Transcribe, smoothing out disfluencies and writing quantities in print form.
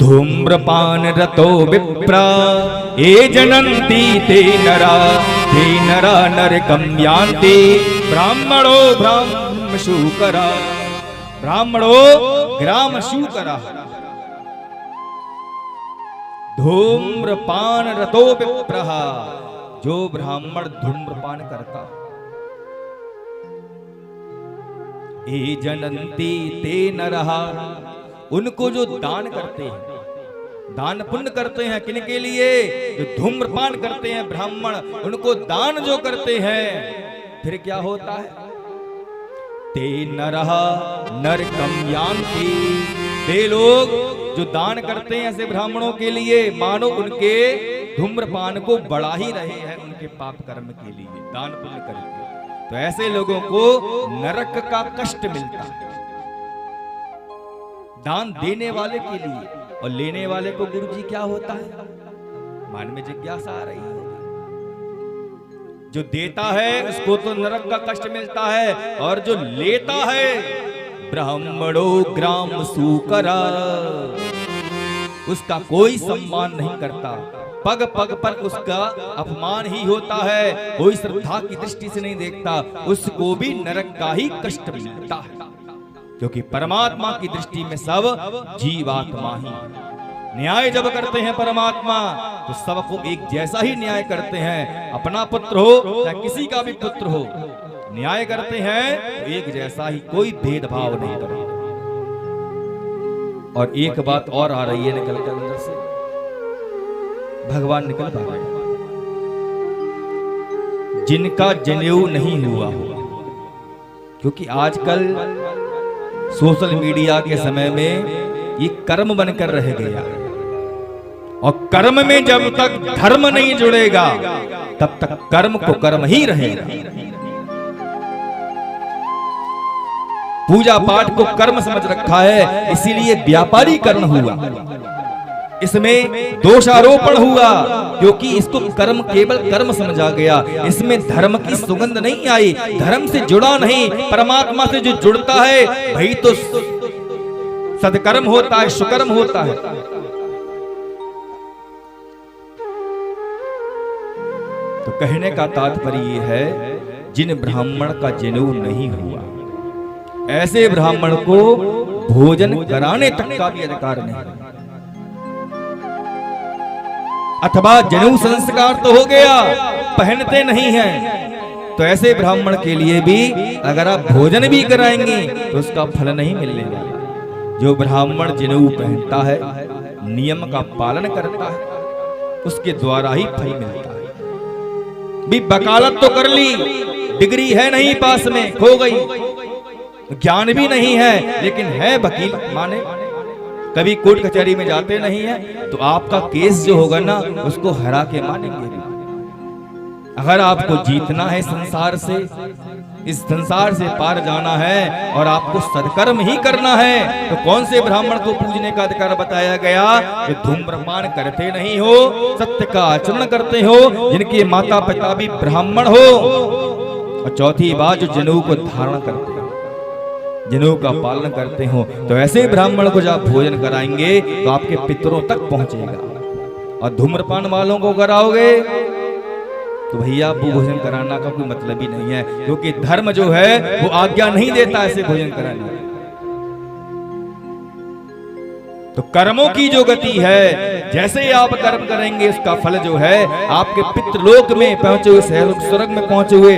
धूम्रपान रतो विप्रा ये जनन्ति ते नरा नरकं यान्ति ब्राह्मणो ब्राह्मशूकरा धूम्रपान रतो विप्रः, जो ब्राह्मण धूम्रपान करता, ये जनन्ति ते नरः, उनको जो दान करते हैं, दान पुण्य करते हैं, किनके लिए? जो धूम्रपान करते हैं ब्राह्मण, उनको दान जो करते हैं, फिर क्या होता है? ते नरः नरकं यान्ति, वे लोग जो दान करते हैं ऐसे ब्राह्मणों के लिए, मानो उनके धूम्रपान को बढ़ा ही रहे हैं उनके पाप कर्म के लिए, दान पुण्य करके। तो ऐसे लोगों को नरक का कष्ट मिलता है दान देने वाले के लिए, और लेने वाले को गुरु जी क्या होता है? मन में जिज्ञासा आ रही है। जो देता है उसको तो नरक का कष्ट मिलता है, और जो लेता है ब्राह्मणो ग्राम सूकरा, उसका कोई सम्मान नहीं करता, पग पग पर उसका अपमान ही होता है, कोई श्रद्धा की दृष्टि से नहीं देखता, उसको भी नरक का ही कष्ट मिलता है। क्योंकि परमात्मा की दृष्टि में सब जीवात्मा ही, न्याय जब करते हैं परमात्मा तो सबको एक जैसा ही न्याय करते हैं, अपना पुत्र हो या किसी का भी पुत्र हो, न्याय करते हैं तो एक जैसा ही, कोई भेदभाव नहीं करते। और एक बात और आ रही है निकल कर अंदर से, भगवान निकल पा रहे हैं, जिनका जनेऊ नहीं हुआ हो, क्योंकि आजकल सोशल मीडिया के समय में ये कर्म बनकर रह गया, और कर्म में जब तक धर्म नहीं जुड़ेगा तब तक कर्म को कर्म ही रहेगा। पूजा पाठ को कर्म समझ रखा है, इसीलिए व्यापारी कर्ण हुआ, इसमें दोषारोपण हुआ, क्योंकि इसको कर्म केवल कर्म समझा गया, इसमें धर्म की सुगंध नहीं आई, धर्म से जुड़ा नहीं। परमात्मा से जो जुड़ता है वही तो सदकर्म होता है, सुकर्म होता है। तो कहने का तात्पर्य ये है, जिन ब्राह्मण का जनेऊ नहीं हुआ, ऐसे ब्राह्मण को भोजन कराने तक का भी अधिकार नहीं, अथवा जनेऊ संस्कार तो हो गया, पहनते नहीं हैं, तो ऐसे ब्राह्मण के लिए भी अगर आप भोजन भी कराएंगे तो उसका फल नहीं मिलने वाला। जो ब्राह्मण जनेऊ पहनता है, नियम का पालन करता है, उसके द्वारा ही फल मिलता है। भी वकालत तो कर ली, डिग्री है नहीं पास में, खो गई, ज्ञान भी नहीं है, लेकिन है वकील, माने कभी कोर्ट कचहरी में जाते नहीं है, तो आपका केस जो होगा ना उसको हरा के मानेंगे। अगर आपको जीतना है संसार से, इस संसार से पार जाना है और आपको सत्कर्म ही करना है, तो कौन से ब्राह्मण को पूजने का अधिकार बताया गया? जो धूम्रपान करते नहीं हो, सत्य का आचरण करते हो, जिनके माता पिता भी ब्राह्मण हो, और चौथी बात जो जनेऊ को धारण करते हो, जनेऊ का पालन करते हो, तो ऐसे ब्राह्मण को जब आप भोजन कराएंगे तो आपके पितरों तक पहुंचेगा। और धूम्रपान वालों को कराओगे तो भैया आपको भोजन कराना का कोई मतलब ही नहीं है, क्योंकि धर्म जो है वो आज्ञा नहीं देता ऐसे भोजन कराने। तो कर्मों की जो गति है, जैसे ही आप कर्म करेंगे उसका फल जो है आपके पितृलोक में पहुंचे हुए, स्वर्ग में पहुंचे हुए